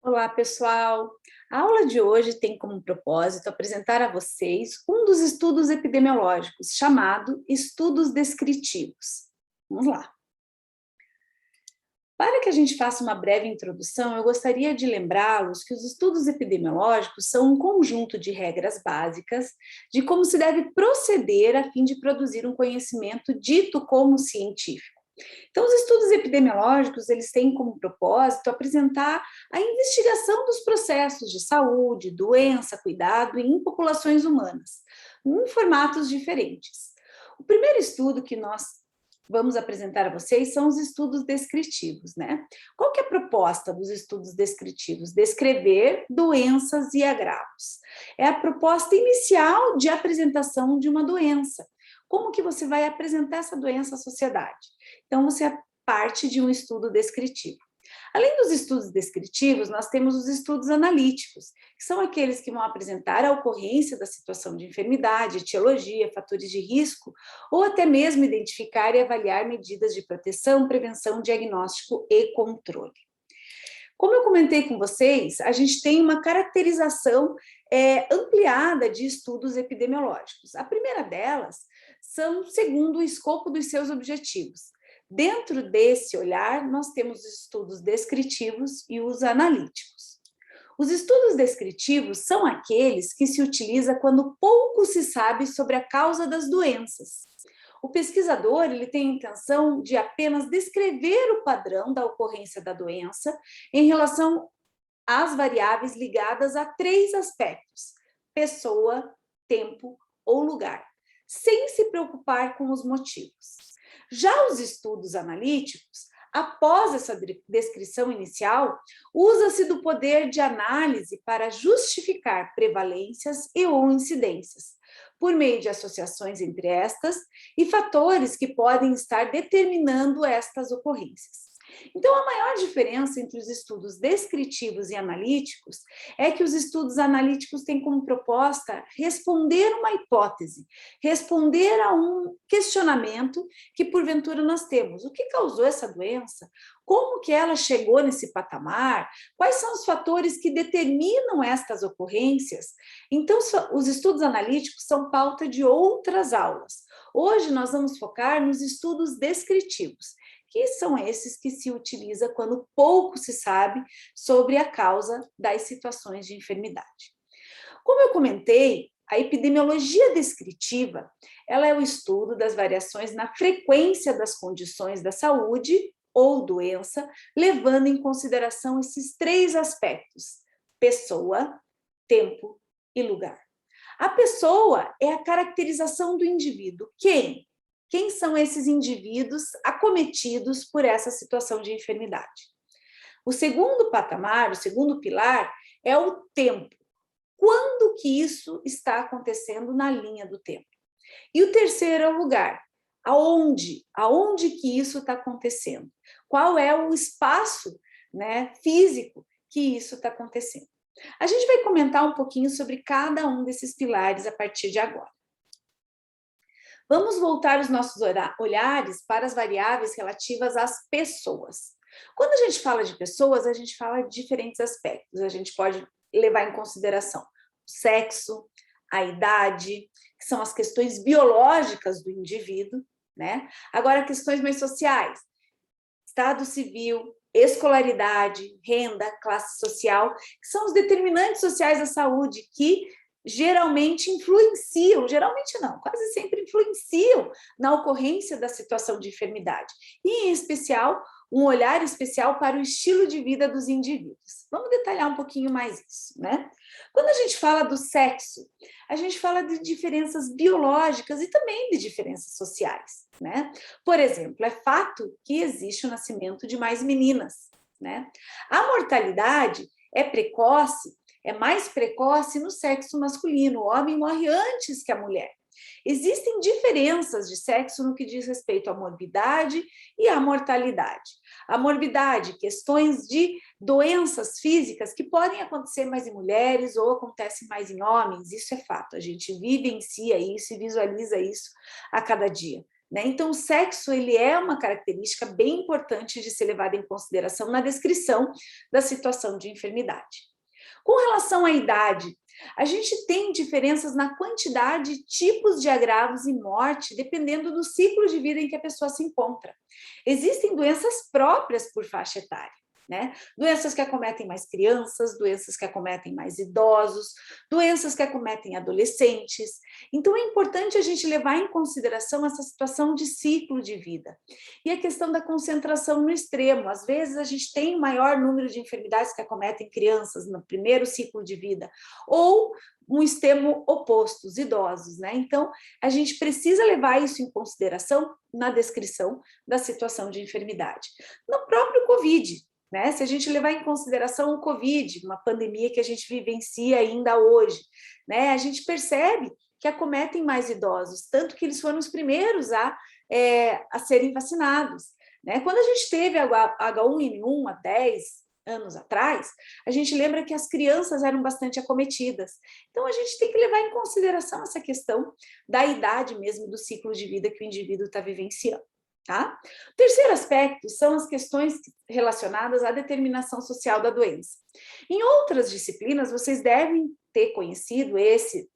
Olá, pessoal! A aula de hoje tem como propósito apresentar a vocês um dos estudos epidemiológicos, chamado Estudos Descritivos. Vamos lá! Para que a gente faça uma breve introdução, eu gostaria de lembrá-los que os estudos epidemiológicos são um conjunto de regras básicas de como se deve proceder a fim de produzir um conhecimento dito como científico. Então, os estudos epidemiológicos, eles têm como propósito apresentar a investigação dos processos de saúde, doença, cuidado em populações humanas, em formatos diferentes. O primeiro estudo que nós vamos apresentar a vocês são os estudos descritivos, né? Qual que é a proposta dos estudos descritivos? Descrever doenças e agravos. É a proposta inicial de apresentação de uma doença. Como que você vai apresentar essa doença à sociedade? Então, você é parte de um estudo descritivo. Além dos estudos descritivos, nós temos os estudos analíticos, que são aqueles que vão apresentar a ocorrência da situação de enfermidade, etiologia, fatores de risco, ou até mesmo identificar e avaliar medidas de proteção, prevenção, diagnóstico e controle. Como eu comentei com vocês, a gente tem uma caracterização ampliada de estudos epidemiológicos. A primeira delas são segundo o escopo dos seus objetivos. Dentro desse olhar, nós temos os estudos descritivos e os analíticos. Os estudos descritivos são aqueles que se utiliza quando pouco se sabe sobre a causa das doenças. O pesquisador ele tem a intenção de apenas descrever o padrão da ocorrência da doença em relação às variáveis ligadas a três aspectos: pessoa, tempo ou lugar, sem se preocupar com os motivos. Já os estudos analíticos, após essa descrição inicial, usa-se do poder de análise para justificar prevalências e ou incidências, por meio de associações entre estas e fatores que podem estar determinando estas ocorrências. Então, a maior diferença entre os estudos descritivos e analíticos é que os estudos analíticos têm como proposta responder uma hipótese, responder a um questionamento que porventura nós temos. O que causou essa doença? Como que ela chegou nesse patamar? Quais são os fatores que determinam estas ocorrências? Então, os estudos analíticos são pauta de outras aulas. Hoje nós vamos focar nos estudos descritivos, que são esses que se utiliza quando pouco se sabe sobre a causa das situações de enfermidade. Como eu comentei, a epidemiologia descritiva, ela é o estudo das variações na frequência das condições da saúde ou doença, levando em consideração esses três aspectos: pessoa, tempo e lugar. A pessoa é a caracterização do indivíduo. Quem? Quem são esses indivíduos acometidos por essa situação de enfermidade? O segundo patamar, o segundo pilar, é o tempo. Quando que isso está acontecendo na linha do tempo? E o terceiro é o lugar. Aonde? Aonde que isso está acontecendo? Qual é o espaço, né, físico que isso está acontecendo? A gente vai comentar um pouquinho sobre cada um desses pilares a partir de agora. Vamos voltar os nossos olhares para as variáveis relativas às pessoas. Quando a gente fala de pessoas, a gente fala de diferentes aspectos. A gente pode levar em consideração o sexo, a idade, que são as questões biológicas do indivíduo, né? Agora, questões mais sociais, estado civil, escolaridade, renda, classe social, que são os determinantes sociais da saúde que geralmente influenciam, geralmente não, quase sempre influenciam na ocorrência da situação de enfermidade. E, em especial, um olhar especial para o estilo de vida dos indivíduos. Vamos detalhar um pouquinho mais isso, né? Quando a gente fala do sexo, a gente fala de diferenças biológicas e também de diferenças sociais, né? Por exemplo, é fato que existe o nascimento de mais meninas, né? A mortalidade é mais precoce no sexo masculino. O homem morre antes que a mulher. Existem diferenças de sexo no que diz respeito à morbidade e à mortalidade. A morbidade, questões de doenças físicas que podem acontecer mais em mulheres ou acontecem mais em homens, isso é fato. A gente vivencia isso e visualiza isso a cada dia. né? Então, o sexo ele é uma característica bem importante de ser levada em consideração na descrição da situação de enfermidade. Com relação à idade, a gente tem diferenças na quantidade, tipos de agravos e morte, dependendo do ciclo de vida em que a pessoa se encontra. Existem doenças próprias por faixa etária, né? Doenças que acometem mais crianças, doenças que acometem mais idosos, doenças que acometem adolescentes. Então, é importante a gente levar em consideração essa situação de ciclo de vida. E a questão da concentração no extremo. Às vezes, a gente tem maior número de enfermidades que acometem crianças no primeiro ciclo de vida, ou um extremo oposto, os idosos, né? Então, a gente precisa levar isso em consideração na descrição da situação de enfermidade. No próprio COVID, né? Se a gente levar em consideração o Covid, uma pandemia que a gente vivencia ainda hoje, né? A gente percebe que acometem mais idosos, tanto que eles foram os primeiros a serem vacinados, né? Quando a gente teve a H1N1 há 10 anos atrás, a gente lembra que as crianças eram bastante acometidas. Então, a gente tem que levar em consideração essa questão da idade mesmo, do ciclo de vida que o indivíduo está vivenciando. Tá? O terceiro aspecto são as questões relacionadas à determinação social da doença. Em outras disciplinas, vocês devem ter conhecido esse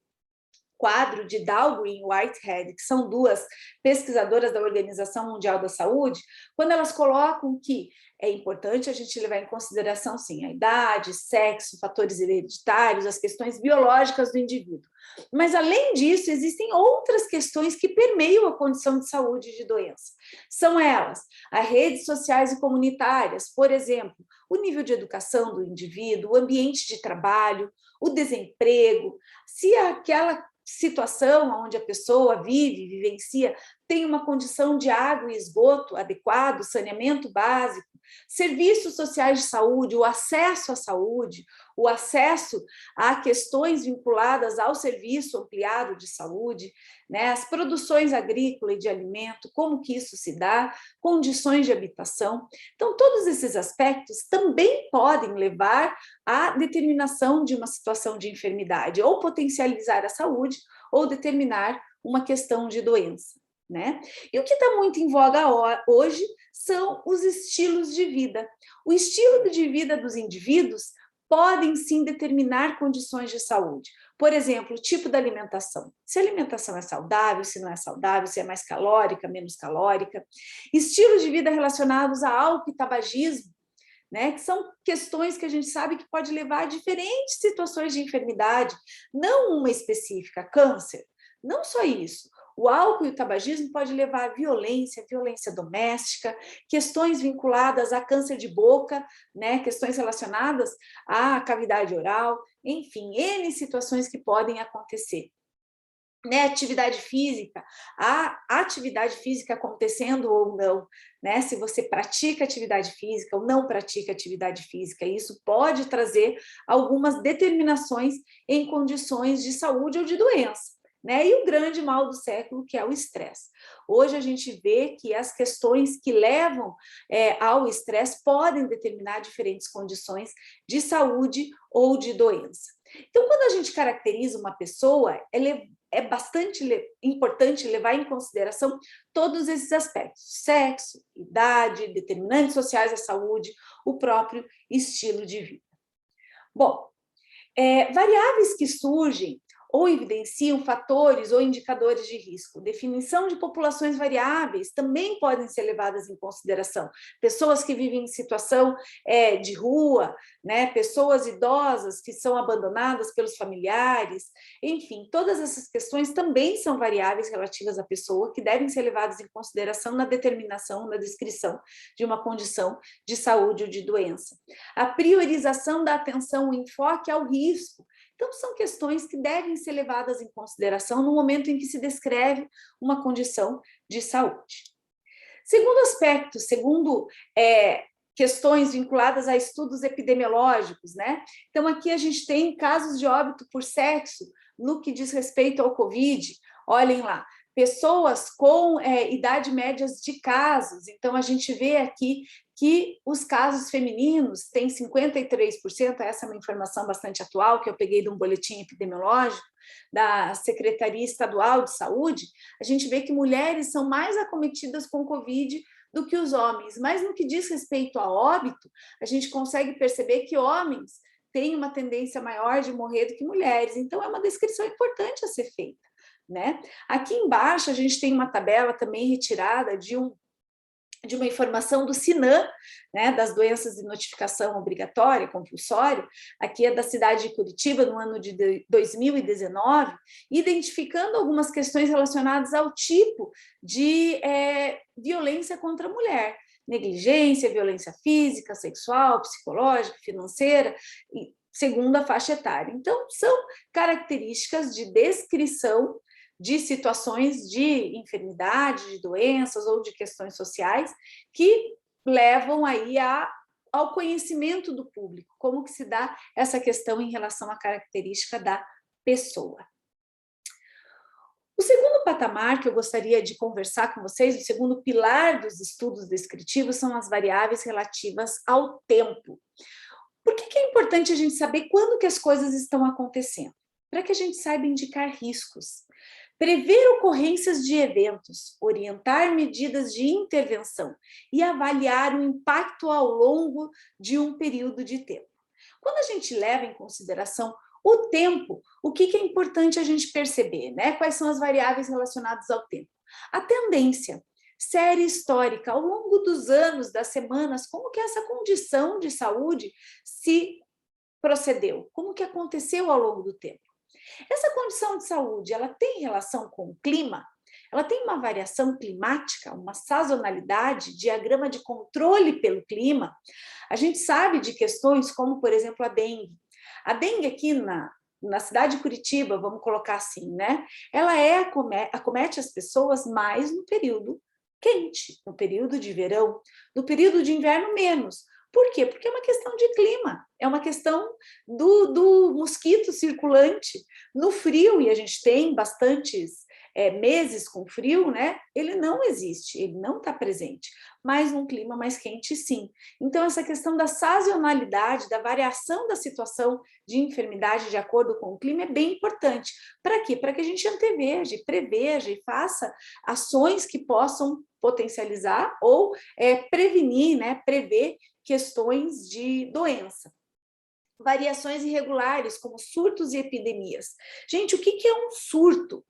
quadro de Dahlgren e Whitehead, que são duas pesquisadoras da Organização Mundial da Saúde, quando elas colocam que é importante a gente levar em consideração, sim, a idade, sexo, fatores hereditários, as questões biológicas do indivíduo. Mas, além disso, existem outras questões que permeiam a condição de saúde e de doença. São elas, as redes sociais e comunitárias, por exemplo, o nível de educação do indivíduo, o ambiente de trabalho, o desemprego, se aquela situação onde a pessoa vive, vivencia, tem uma condição de água e esgoto adequado, saneamento básico, serviços sociais de saúde, o acesso à saúde, o acesso a questões vinculadas ao serviço ampliado de saúde, né, as produções agrícolas e de alimento, como que isso se dá, condições de habitação. Então, todos esses aspectos também podem levar à determinação de uma situação de enfermidade, ou potencializar a saúde, ou determinar uma questão de doença, né? E o que está muito em voga hoje são os estilos de vida. O estilo de vida dos indivíduos podem sim determinar condições de saúde. Por exemplo, o tipo da alimentação. Se a alimentação é saudável, se não é saudável, se é mais calórica, menos calórica. Estilos de vida relacionados a álcool e tabagismo, né, que são questões que a gente sabe que pode levar a diferentes situações de enfermidade, não uma específica, câncer. Não só isso. O álcool e o tabagismo pode levar a violência, violência doméstica, questões vinculadas a câncer de boca, né, questões relacionadas à cavidade oral, enfim, N situações que podem acontecer. Né, atividade física, a atividade física acontecendo ou não, né? Se você pratica atividade física ou não pratica atividade física, isso pode trazer algumas determinações em condições de saúde ou de doença. Né? E o grande mal do século, que é o estresse. Hoje a gente vê que as questões que levam ao estresse podem determinar diferentes condições de saúde ou de doença. Então, quando a gente caracteriza uma pessoa, é bastante importante levar em consideração todos esses aspectos: sexo, idade, determinantes sociais da saúde, o próprio estilo de vida. Bom, variáveis que surgem ou evidenciam fatores ou indicadores de risco. Definição de populações variáveis também podem ser levadas em consideração. Pessoas que vivem em situação de rua, né? Pessoas idosas que são abandonadas pelos familiares, enfim, todas essas questões também são variáveis relativas à pessoa que devem ser levadas em consideração na determinação, na descrição de uma condição de saúde ou de doença. A priorização da atenção, o enfoque ao risco. Então, são questões que devem ser levadas em consideração no momento em que se descreve uma condição de saúde. Segundo aspecto, questões vinculadas a estudos epidemiológicos, né? Então, aqui a gente tem casos de óbito por sexo no que diz respeito ao Covid. Olhem lá, pessoas com idade médias de casos. Então, a gente vê aqui que os casos femininos têm 53%, essa é uma informação bastante atual, que eu peguei de um boletim epidemiológico da Secretaria Estadual de Saúde. A gente vê que mulheres são mais acometidas com Covid do que os homens, mas no que diz respeito a óbito, a gente consegue perceber que homens têm uma tendência maior de morrer do que mulheres, então é uma descrição importante a ser feita, né? Aqui embaixo a gente tem uma tabela também retirada de uma informação do SINAM, né, das doenças de notificação obrigatória, compulsória, aqui é da cidade de Curitiba, no ano de 2019, identificando algumas questões relacionadas ao tipo de violência contra a mulher, negligência, violência física, sexual, psicológica, financeira, segundo a faixa etária. Então, são características de descrição de situações de enfermidade, de doenças ou de questões sociais que levam aí ao conhecimento do público, como que se dá essa questão em relação à característica da pessoa. O segundo patamar que eu gostaria de conversar com vocês, o segundo pilar dos estudos descritivos, são as variáveis relativas ao tempo. Por que é importante a gente saber quando que as coisas estão acontecendo? Para que a gente saiba indicar riscos, prever ocorrências de eventos, orientar medidas de intervenção e avaliar o impacto ao longo de um período de tempo. Quando a gente leva em consideração o tempo, o que é importante a gente perceber, né? Quais são as variáveis relacionadas ao tempo? A tendência, série histórica, ao longo dos anos, das semanas, como que essa condição de saúde se procedeu? Como que aconteceu ao longo do tempo? Essa condição de saúde, ela tem relação com o clima? Ela tem uma variação climática, uma sazonalidade, diagrama de controle pelo clima? A gente sabe de questões como, por exemplo, a dengue. A dengue aqui na cidade de Curitiba, vamos colocar assim, né? Ela acomete as pessoas mais no período quente, no período de verão, no período de inverno menos. Por quê? Porque é uma questão de clima, é uma questão do mosquito circulante no frio, e a gente tem bastantes meses com frio, né? Ele não existe, ele não está presente, mas num clima mais quente, sim. Então, essa questão da sazonalidade, da variação da situação de enfermidade de acordo com o clima é bem importante. Para quê? Para que a gente anteveja, preveja e faça ações que possam potencializar ou prevenir, né? Prever questões de doença. Variações irregulares, como surtos e epidemias. Gente, o que é um surto?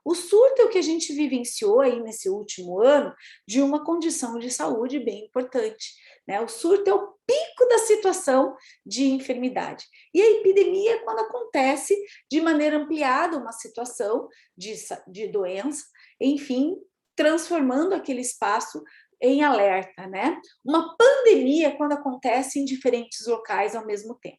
O surto é o que a gente vivenciou aí nesse último ano de uma condição de saúde bem importante, né? O surto é o pico da situação de enfermidade. E a epidemia é quando acontece de maneira ampliada uma situação de doença, enfim, transformando aquele espaço em alerta, né? Uma pandemia é quando acontece em diferentes locais ao mesmo tempo.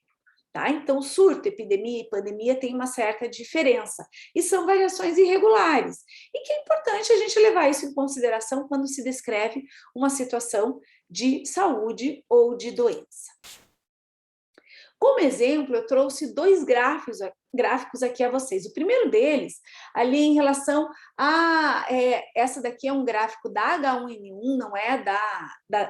Tá? Então, surto, epidemia e pandemia têm uma certa diferença e são variações irregulares. E que é importante a gente levar isso em consideração quando se descreve uma situação de saúde ou de doença. Como exemplo, eu trouxe dois gráficos aqui a vocês. O primeiro deles, ali em relação a... essa daqui é um gráfico da H1N1, não é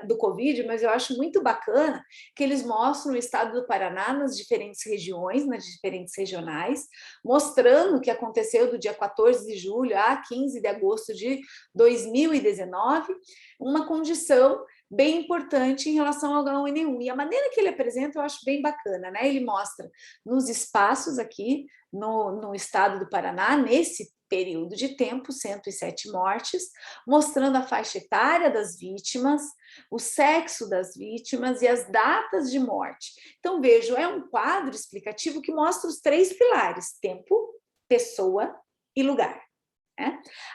do Covid, mas eu acho muito bacana que eles mostram o estado do Paraná nas diferentes regiões, nas diferentes regionais, mostrando o que aconteceu do dia 14 de julho a 15 de agosto de 2019, uma condição bem importante em relação ao H1N1. E a maneira que ele apresenta eu acho bem bacana, né? Ele mostra nos espaços aqui no estado do Paraná, nesse período de tempo, 107 mortes, mostrando a faixa etária das vítimas, o sexo das vítimas e as datas de morte. Então, vejo, é um quadro explicativo que mostra os três pilares: tempo, pessoa e lugar.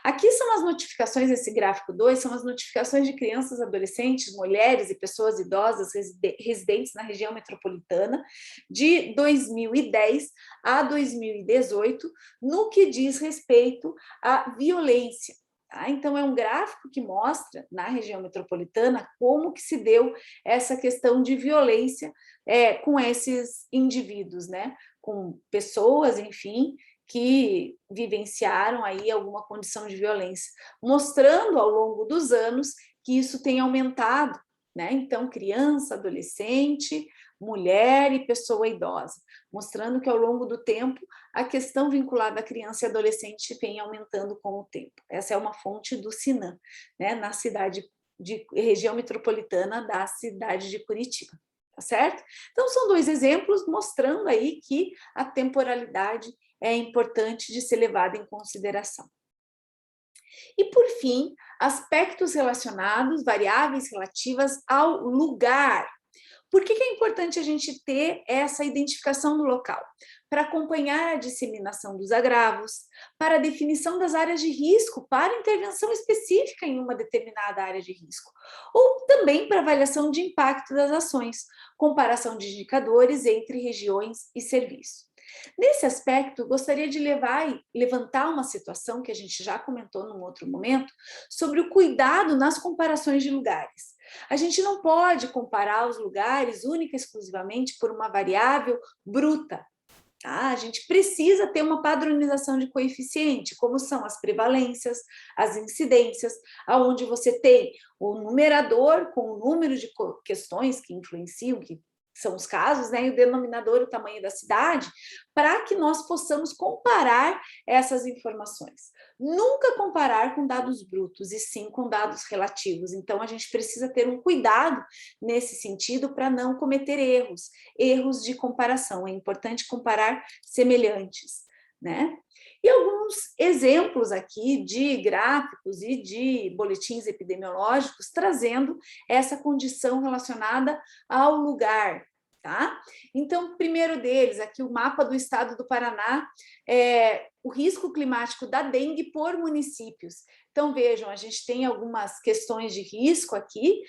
Aqui são as notificações, esse gráfico 2, são as notificações de crianças, adolescentes, mulheres e pessoas idosas residentes na região metropolitana de 2010 a 2018, no que diz respeito à violência. Tá? Então, é um gráfico que mostra, na região metropolitana, como que se deu essa questão de violência com esses indivíduos, né? Com pessoas, enfim, que vivenciaram aí alguma condição de violência, mostrando ao longo dos anos que isso tem aumentado, né? Então, criança, adolescente, mulher e pessoa idosa, mostrando que ao longo do tempo a questão vinculada à criança e adolescente vem aumentando com o tempo. Essa é uma fonte do Sinan, né? Na cidade de região metropolitana da cidade de Curitiba. Tá certo? Então, são 2 exemplos mostrando aí que a temporalidade é importante de ser levada em consideração. E, por fim, aspectos relacionados, variáveis relativas ao lugar. Por que é importante a gente ter essa identificação do local? Para acompanhar a disseminação dos agravos, para a definição das áreas de risco, para intervenção específica em uma determinada área de risco, ou também para avaliação de impacto das ações, comparação de indicadores entre regiões e serviços. Nesse aspecto, gostaria de levantar uma situação que a gente já comentou num outro momento, sobre o cuidado nas comparações de lugares. A gente não pode comparar os lugares única e exclusivamente por uma variável bruta. Tá? A gente precisa ter uma padronização de coeficiente, como são as prevalências, as incidências, aonde você tem o numerador com o número de questões que influenciam, que são os casos, né, e o denominador, o tamanho da cidade, para que nós possamos comparar essas informações. Nunca comparar com dados brutos, e sim com dados relativos. Então, a gente precisa ter um cuidado nesse sentido para não cometer erros de comparação. É importante comparar semelhantes, né? E alguns exemplos aqui de gráficos e de boletins epidemiológicos trazendo essa condição relacionada ao lugar, tá? Então, primeiro deles, aqui o mapa do estado do Paraná, o risco climático da dengue por municípios. Então, vejam, a gente tem algumas questões de risco aqui,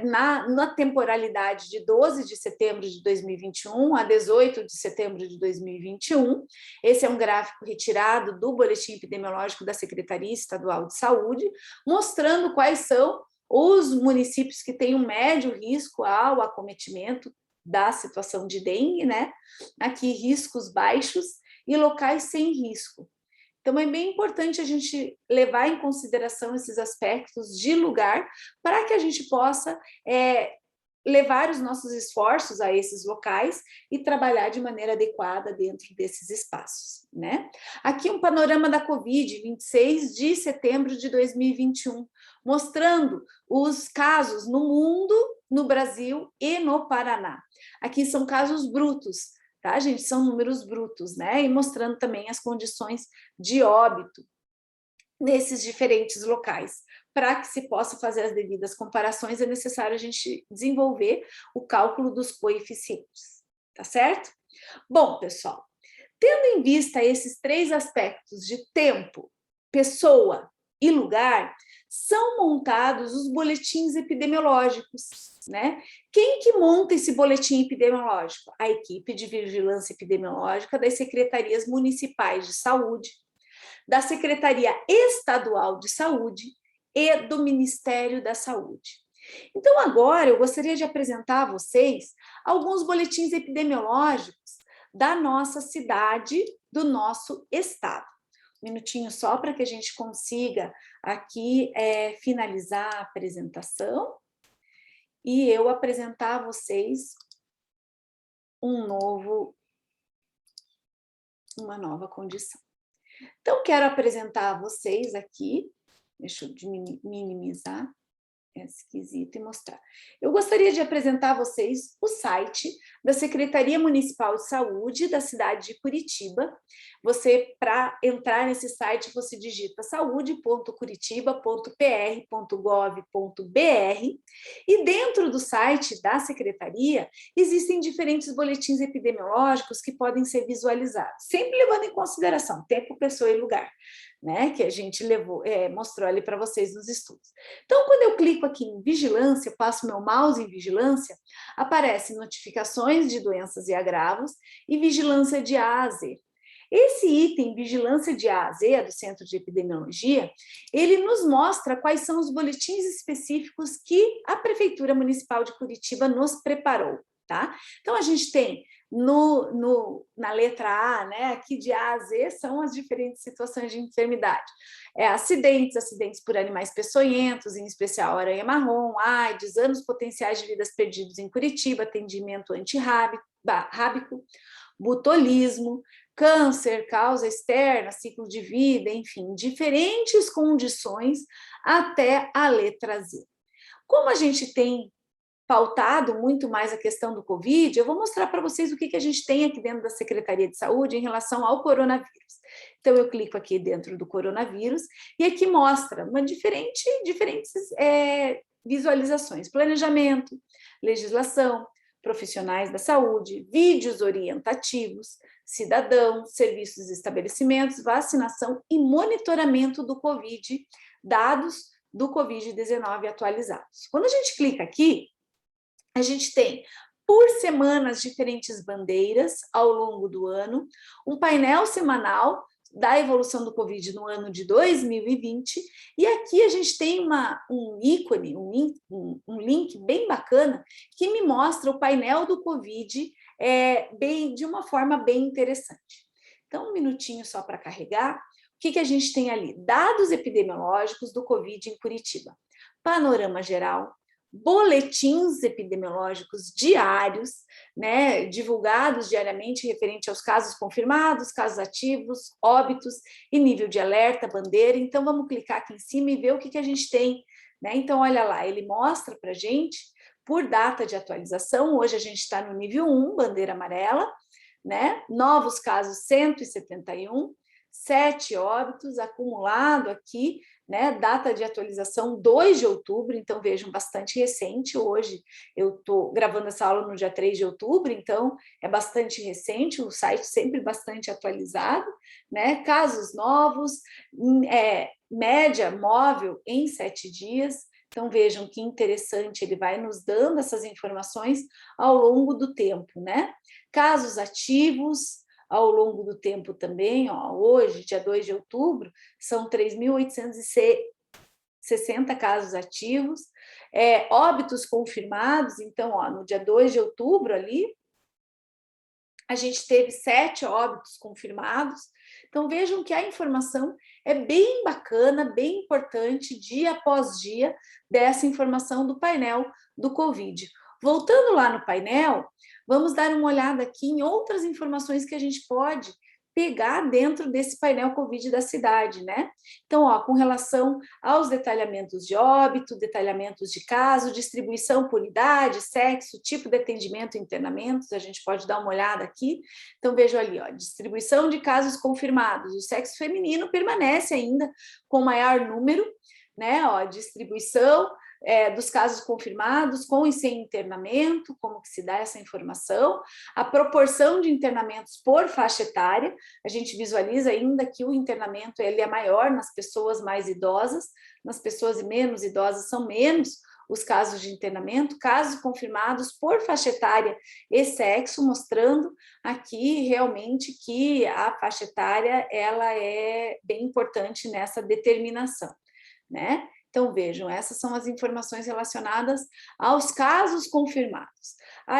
na temporalidade de 12 de setembro de 2021 a 18 de setembro de 2021. Esse é um gráfico retirado do Boletim Epidemiológico da Secretaria Estadual de Saúde, mostrando quais são os municípios que têm um médio risco ao acometimento da situação de dengue, né? Aqui, riscos baixos e locais sem risco. Então, é bem importante a gente levar em consideração esses aspectos de lugar para que a gente possa levar os nossos esforços a esses locais e trabalhar de maneira adequada dentro desses espaços, né? Aqui um panorama da Covid, 26 de setembro de 2021, mostrando os casos no mundo, no Brasil e no Paraná. Aqui são casos brutos, tá, gente? São números brutos, né? E mostrando também as condições de óbito nesses diferentes locais. Para que se possa fazer as devidas comparações, é necessário a gente desenvolver o cálculo dos coeficientes, tá certo? Bom, pessoal, tendo em vista esses 3 aspectos de tempo, pessoa e lugar, são montados os boletins epidemiológicos, né? Quem que monta esse boletim epidemiológico? A equipe de vigilância epidemiológica das secretarias municipais de saúde, da Secretaria Estadual de Saúde e do Ministério da Saúde. Então, agora eu gostaria de apresentar a vocês alguns boletins epidemiológicos da nossa cidade, do nosso estado. Um minutinho só para que a gente consiga aqui finalizar a apresentação e eu apresentar a vocês uma nova condição. Então, quero apresentar a vocês aqui, deixa eu minimizar esse quesito e mostrar. Eu gostaria de apresentar a vocês o site da Secretaria Municipal de Saúde da cidade de Curitiba. Você, para entrar nesse site, você digita saude.curitiba.pr.gov.br e dentro do site da Secretaria existem diferentes boletins epidemiológicos que podem ser visualizados, sempre levando em consideração tempo, pessoa e lugar, né, que a gente mostrou ali para vocês nos estudos. Então, quando eu clico aqui em vigilância, eu passo meu mouse em vigilância, aparecem notificações de doenças e agravos e vigilância de A a Z. Esse item, vigilância de A a Z, do Centro de Epidemiologia, ele nos mostra quais são os boletins específicos que a Prefeitura Municipal de Curitiba nos preparou. tá? Então, a gente tem na letra A, né, aqui de A a Z, são as diferentes situações de enfermidade. Acidentes por animais peçonhentos, em especial aranha-marrom, AIDS, anos potenciais de vidas perdidos em Curitiba, atendimento antirrábico, botulismo, câncer, causa externa, ciclo de vida, enfim, diferentes condições até a letra Z. Como a gente tem pautado muito mais a questão do Covid, eu vou mostrar para vocês o que a gente tem aqui dentro da Secretaria de Saúde em relação ao coronavírus. Então, eu clico aqui dentro do coronavírus e aqui mostra diferentes visualizações: planejamento, legislação, profissionais da saúde, vídeos orientativos, cidadão, serviços e estabelecimentos, vacinação e monitoramento do Covid, dados do Covid-19 atualizados. Quando a gente clica aqui, a gente tem, por semanas, diferentes bandeiras ao longo do ano, um painel semanal da evolução do Covid no ano de 2020, e aqui a gente tem um ícone, um link bem bacana, que me mostra o painel do Covid de uma forma bem interessante. Então, um minutinho só para carregar. O que a gente tem ali? Dados epidemiológicos do Covid em Curitiba. Panorama geral, boletins epidemiológicos diários, né, divulgados diariamente referente aos casos confirmados, casos ativos, óbitos e nível de alerta, bandeira. Então, vamos clicar aqui em cima e ver o que a gente tem, né? Então, olha lá, ele mostra para a gente, por data de atualização, hoje a gente está no nível 1, bandeira amarela, né? Novos casos 171, 7 óbitos acumulado aqui, né? Data de atualização 2 de outubro, então vejam, bastante recente. Hoje eu estou gravando essa aula no dia 3 de outubro, então é bastante recente, o site sempre bastante atualizado, né? Casos novos, média móvel em 7 dias. Então vejam que interessante, ele vai nos dando essas informações ao longo do tempo, né? Casos ativos ao longo do tempo também, ó, hoje, dia 2 de outubro, são 3.860 casos ativos, óbitos confirmados. Então, ó, no dia 2 de outubro ali, a gente teve 7 óbitos confirmados. Então, vejam que a informação é bem bacana, bem importante, dia após dia, dessa informação do painel do Covid. Voltando lá no painel, vamos dar uma olhada aqui em outras informações que a gente pode pegar dentro desse painel Covid da cidade, né? Então, ó, com relação aos detalhamentos de óbito, detalhamentos de caso, distribuição por idade, sexo, tipo de atendimento e internamentos, a gente pode dar uma olhada aqui. Então, vejo ali, ó, distribuição de casos confirmados. O sexo feminino permanece ainda com maior número, né? Ó, distribuição dos casos confirmados com e sem internamento, como que se dá essa informação, a proporção de internamentos por faixa etária. A gente visualiza ainda que o internamento ele é maior nas pessoas mais idosas, nas pessoas menos idosas são menos os casos de internamento, casos confirmados por faixa etária e sexo, mostrando aqui realmente que a faixa etária ela é bem importante nessa determinação, né? Então, vejam, essas são as informações relacionadas aos casos confirmados.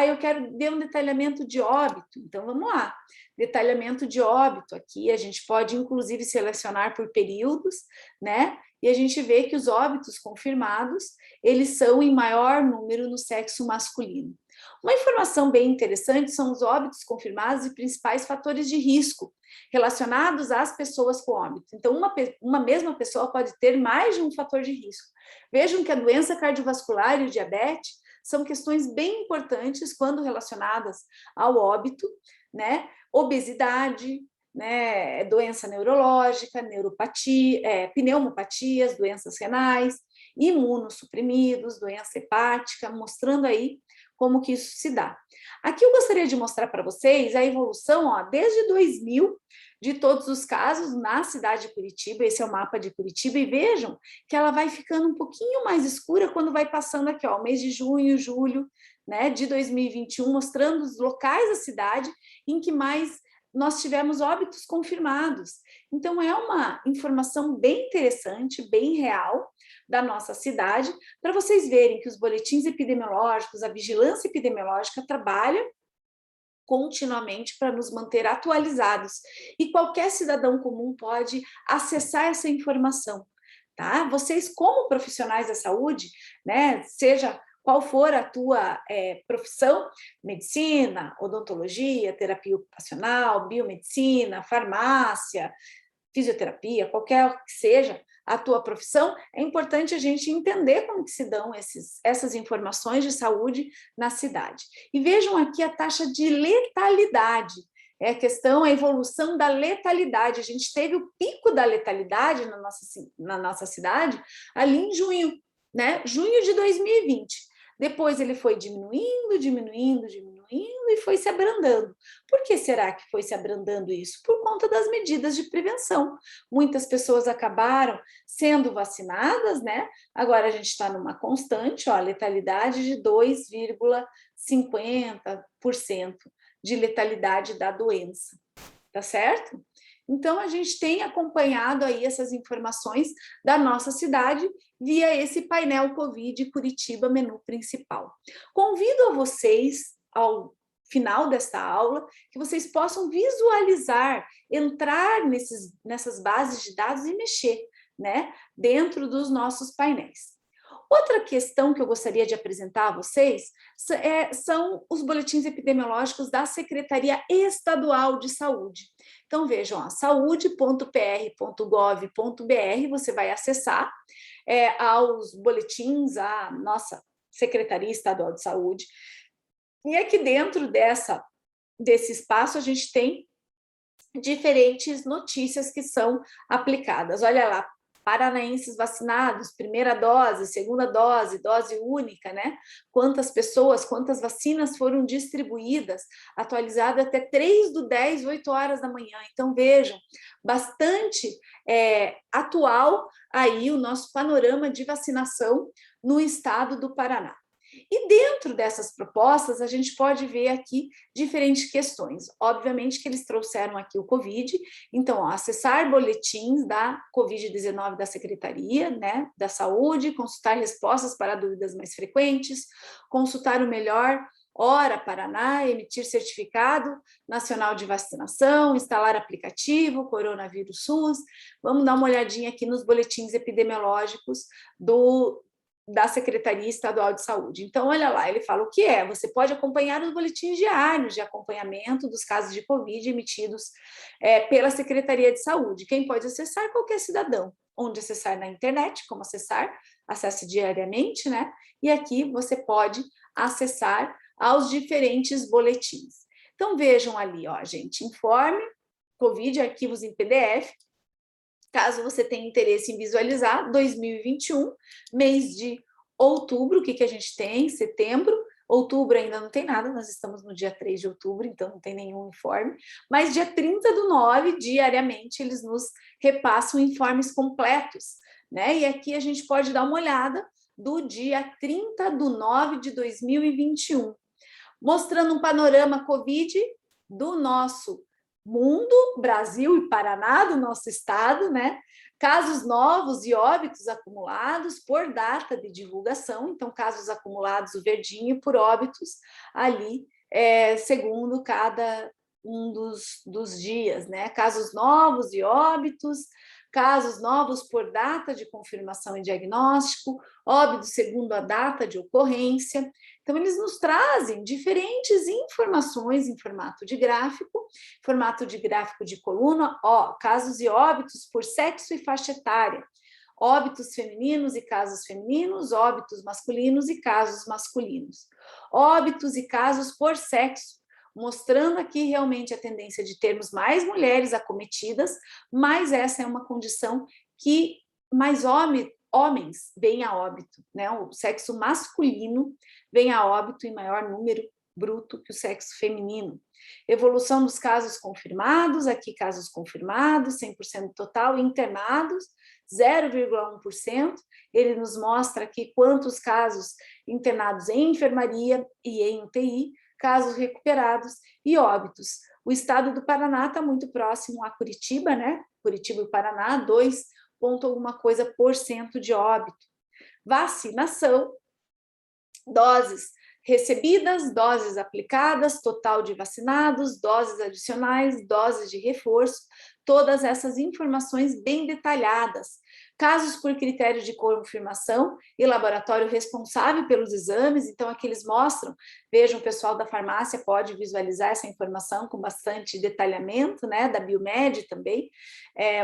Eu quero ver um detalhamento de óbito, então vamos lá. Detalhamento de óbito aqui, a gente pode inclusive selecionar por períodos, né? E a gente vê que os óbitos confirmados, eles são em maior número no sexo masculino. Uma informação bem interessante são os óbitos confirmados e principais fatores de risco relacionados às pessoas com óbito. Então, uma mesma pessoa pode ter mais de um fator de risco. Vejam que a doença cardiovascular e o diabetes são questões bem importantes quando relacionadas ao óbito, né? Obesidade, né? Doença neurológica, neuropatia, pneumopatias, doenças renais, imunossuprimidos, doença hepática, mostrando aí como que isso se dá. Aqui eu gostaria de mostrar para vocês a evolução, ó, desde 2000, de todos os casos na cidade de Curitiba. Esse é o mapa de Curitiba, e vejam que ela vai ficando um pouquinho mais escura quando vai passando aqui, ó, o mês de junho, julho, né, de 2021, mostrando os locais da cidade em que mais nós tivemos óbitos confirmados. Então, é uma informação bem interessante, bem real, da nossa cidade, para vocês verem que os boletins epidemiológicos, a vigilância epidemiológica trabalha continuamente para nos manter atualizados. E qualquer cidadão comum pode acessar essa informação, tá? Vocês, como profissionais da saúde, né, seja qual for a tua profissão, medicina, odontologia, terapia ocupacional, biomedicina, farmácia, fisioterapia, qualquer que seja a tua profissão, é importante a gente entender como que se dão essas informações de saúde na cidade. E vejam aqui a taxa de letalidade, é a questão, a evolução da letalidade. A gente teve o pico da letalidade na nossa cidade ali em junho, né? Junho de 2020. Depois ele foi diminuindo, diminuindo, diminuindo e foi se abrandando. Por que será que foi se abrandando isso? Por conta das medidas de prevenção. Muitas pessoas acabaram sendo vacinadas, né? Agora a gente está numa constante, ó, letalidade de 2,50% de letalidade da doença, tá certo? Então, a gente tem acompanhado aí essas informações da nossa cidade via esse painel Covid Curitiba menu principal. Convido a vocês, ao final desta aula, que vocês possam visualizar, entrar nessas bases de dados e mexer, né, dentro dos nossos painéis. Outra questão que eu gostaria de apresentar a vocês são os boletins epidemiológicos da Secretaria Estadual de Saúde. Então, vejam, saúde.pr.gov.br, você vai acessar aos boletins, a nossa Secretaria Estadual de Saúde, e aqui dentro desse espaço a gente tem diferentes notícias que são aplicadas. Olha lá, paranaenses vacinados, primeira dose, segunda dose, dose única, né? Quantas pessoas, quantas vacinas foram distribuídas, atualizado até 3/10, 8 horas da manhã. Então, vejam, bastante atual aí o nosso panorama de vacinação no estado do Paraná. E dentro dessas propostas, a gente pode ver aqui diferentes questões. Obviamente que eles trouxeram aqui o Covid, então, ó, acessar boletins da Covid-19 da Secretaria, né, da Saúde, consultar respostas para dúvidas mais frequentes, consultar o melhor Hora Paraná, emitir certificado nacional de vacinação, instalar aplicativo, Coronavírus SUS. Vamos dar uma olhadinha aqui nos boletins epidemiológicos da Secretaria Estadual de Saúde. Então, olha lá, ele fala o que é. Você pode acompanhar os boletins diários de acompanhamento dos casos de Covid emitidos pela Secretaria de Saúde. Quem pode acessar? Qualquer cidadão. Onde acessar na internet, como acessar? Acesse diariamente, né? E aqui você pode acessar aos diferentes boletins. Então, vejam ali, ó, gente, informe, Covid, arquivos em PDF. Caso você tenha interesse em visualizar, 2021, mês de outubro, o que a gente tem? Setembro, outubro ainda não tem nada, nós estamos no dia 3 de outubro, então não tem nenhum informe, mas dia 30/9, diariamente, eles nos repassam informes completos, né? E aqui a gente pode dar uma olhada do dia 30/9 de 2021, mostrando um panorama Covid do nosso mundo, Brasil e Paraná, do nosso estado, né? Casos novos e óbitos acumulados por data de divulgação, então casos acumulados, o verdinho, por óbitos ali, segundo cada um dos dias, né? Casos novos e óbitos, casos novos por data de confirmação e diagnóstico, óbito segundo a data de ocorrência. Então, eles nos trazem diferentes informações em formato de gráfico de coluna, ó, casos e óbitos por sexo e faixa etária, óbitos femininos e casos femininos, óbitos masculinos e casos masculinos, óbitos e casos por sexo, mostrando aqui realmente a tendência de termos mais mulheres acometidas, mas essa é uma condição que mais homens vêm a óbito, né? O sexo masculino vem a óbito em maior número bruto que o sexo feminino. Evolução dos casos confirmados, aqui casos confirmados, 100% total, internados, 0,1%. Ele nos mostra aqui quantos casos internados em enfermaria e em UTI, casos recuperados e óbitos. O estado do Paraná está muito próximo a Curitiba, né? Curitiba e Paraná, 2 ponto alguma coisa % de óbito. vacinação, doses recebidas, doses aplicadas, total de vacinados, doses adicionais, doses de reforço, todas essas informações bem detalhadas. Casos por critério de confirmação e laboratório responsável pelos exames, então aqui eles mostram, vejam, o pessoal da farmácia pode visualizar essa informação com bastante detalhamento, né, da Biomed também,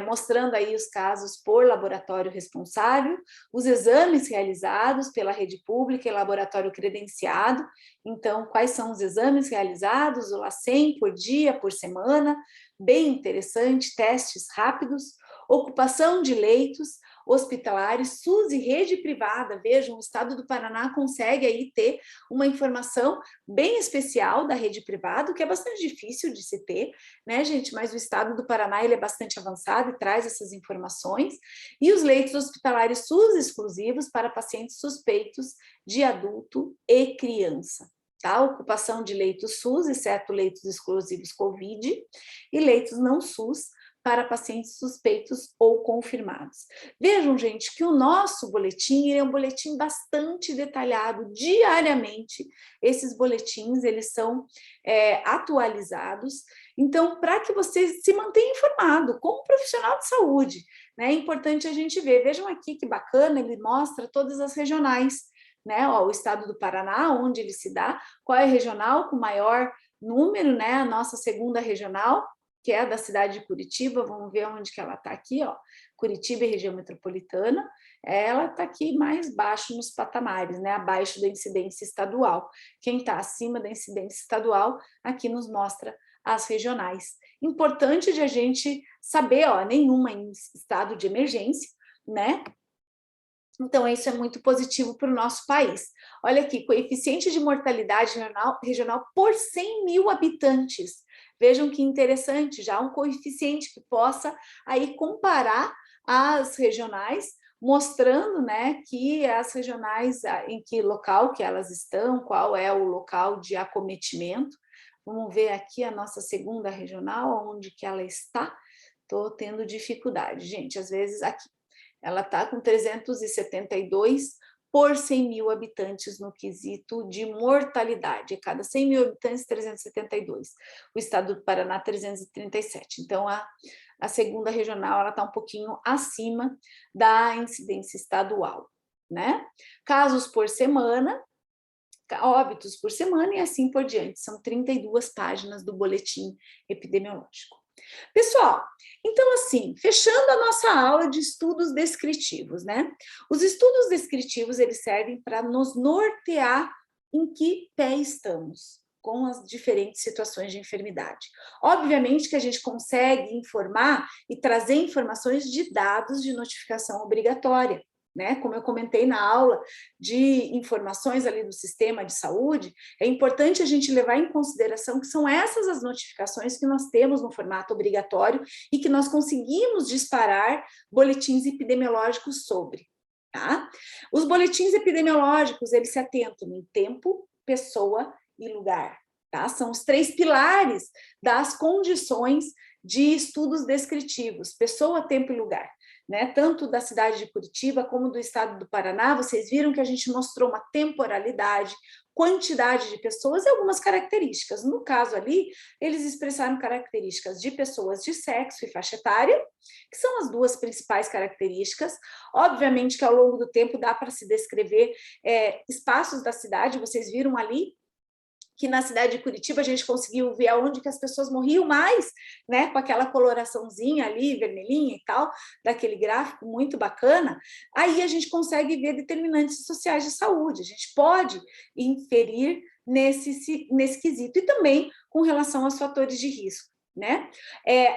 mostrando aí os casos por laboratório responsável, os exames realizados pela rede pública e laboratório credenciado, então quais são os exames realizados, o LACEN por dia, por semana, bem interessante, testes rápidos, ocupação de leitos hospitalares, SUS e rede privada. Vejam, o estado do Paraná consegue aí ter uma informação bem especial da rede privada, que é bastante difícil de se ter, né, gente? Mas o estado do Paraná, ele é bastante avançado e traz essas informações. E os leitos hospitalares SUS exclusivos para pacientes suspeitos de adulto e criança. Tá? Ocupação de leitos SUS, exceto leitos exclusivos COVID, e leitos não SUS para pacientes suspeitos ou confirmados. Vejam, gente, que o nosso boletim é um boletim bastante detalhado, diariamente. Esses boletins, eles são atualizados. Então, para que você se mantenha informado como profissional de saúde, né? É importante a gente ver. Vejam aqui que bacana, ele mostra todas as regionais, né? Ó, o estado do Paraná, onde ele se dá, qual é a regional com maior número, né? A nossa segunda regional, que é a da cidade de Curitiba, vamos ver onde que ela está aqui, ó, Curitiba e região metropolitana, ela está aqui mais baixo nos patamares, né, abaixo da incidência estadual. Quem está acima da incidência estadual, aqui nos mostra as regionais. Importante de a gente saber, ó, nenhuma em estado de emergência, né? Então, isso é muito positivo para o nosso país. Olha aqui, coeficiente de mortalidade regional por 100 mil habitantes. Vejam que interessante, já um coeficiente que possa aí comparar as regionais, mostrando, né, que as regionais, em que local que elas estão, qual é o local de acometimento. Vamos ver aqui a nossa segunda regional, onde que ela está. Estou tendo dificuldade, gente, às vezes aqui. Ela está com 372 por 100 mil habitantes no quesito de mortalidade. A cada 100 mil habitantes, 372. O estado do Paraná, 337. Então, a segunda regional ela está um pouquinho acima da incidência estadual, né? Casos por semana, óbitos por semana e assim por diante. São 32 páginas do boletim epidemiológico. Pessoal, então assim, fechando a nossa aula de estudos descritivos, né? Os estudos descritivos, eles servem para nos nortear em que pé estamos com as diferentes situações de enfermidade. Obviamente que a gente consegue informar e trazer informações de dados de notificação obrigatória, né? Como eu comentei na aula de informações ali do sistema de saúde, é importante a gente levar em consideração que são essas as notificações que nós temos no formato obrigatório e que nós conseguimos disparar boletins epidemiológicos sobre, tá? Os boletins epidemiológicos, eles se atentam em tempo, pessoa e lugar, tá? São os 3 pilares das condições de estudos descritivos, pessoa, tempo e lugar. Né, tanto da cidade de Curitiba como do estado do Paraná, vocês viram que a gente mostrou uma temporalidade, quantidade de pessoas e algumas características. No caso ali, eles expressaram características de pessoas de sexo e faixa etária, que são as 2 principais características. Obviamente que ao longo do tempo dá para se descrever espaços da cidade, vocês viram ali, que na cidade de Curitiba a gente conseguiu ver aonde que as pessoas morriam mais, né, com aquela coloraçãozinha ali, vermelhinha e tal, daquele gráfico muito bacana, aí a gente consegue ver determinantes sociais de saúde, a gente pode inferir nesse quesito, e também com relação aos fatores de risco, né?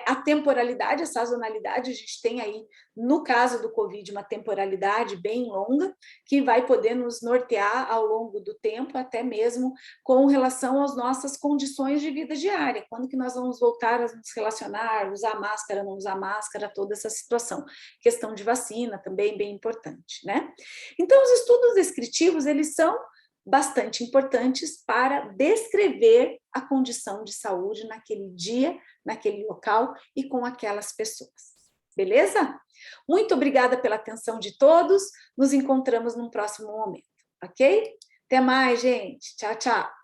A temporalidade, a sazonalidade, a gente tem aí, no caso do Covid, uma temporalidade bem longa, que vai poder nos nortear ao longo do tempo, até mesmo com relação às nossas condições de vida diária, quando que nós vamos voltar a nos relacionar, usar máscara, não usar máscara, toda essa situação. Questão de vacina também bem importante, né? Então, os estudos descritivos, eles são bastante importantes para descrever a condição de saúde naquele dia, naquele local e com aquelas pessoas. beleza? Muito obrigada pela atenção de todos, nos encontramos num próximo momento, ok? Até mais, gente. Tchau, tchau.